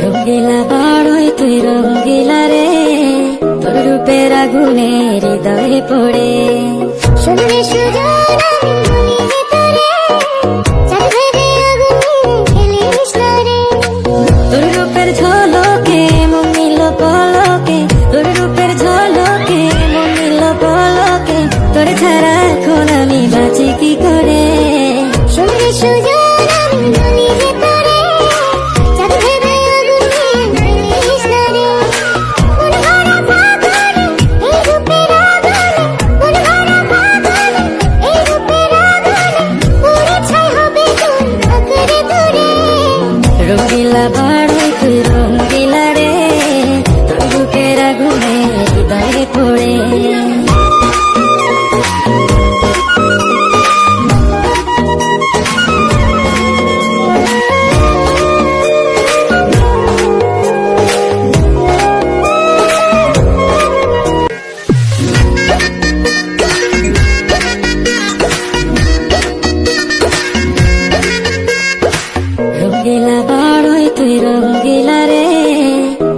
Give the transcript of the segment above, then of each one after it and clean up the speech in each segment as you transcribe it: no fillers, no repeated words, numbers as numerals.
রঙ্গিলা বড়ই তুই রঙ্গিলা রে, তোর রূপের আগুনে হৃদয়ে পড়ে। শুনলে সুজন আমি বলি যে তোরে, চাঁদ ভেবে আগুনে খেলিস না রে। তোর রূপের ঝলকে মন নিল পলকে, তোর রূপের ঝলকে মন নিল পলকে, তোর ছাড়া এখন আমি বাঁচি কি করে। শুনলে সুজন আমি বলি যে তোরে, চাঁদ ভেবে আগুনে খেলিস না রে। মন ভরা ফাগুনে এই রূপের আগুনে, মন ভরা ফাগুনে এই রূপের আগুনে, পুরে ছাই হবে তোর আঁকড়ে ধরে। রঙ্গিলা বড়ই তুই রঙ্গিলা রে, তোর রূপের আগুনে হৃদয়ে পড়ে। রঙ্গিলা বড়ই তুই রঙ্গিলা রে,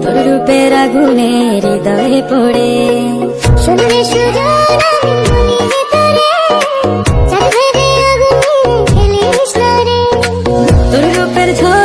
তোর রূপের আগুনে হৃদয়ে পড়ে। শুনলে সুজন আমি বলি যে তোরে, চাঁদ ভেবে আগুনে খেলিস না রে। তোর রূপের ঝলকে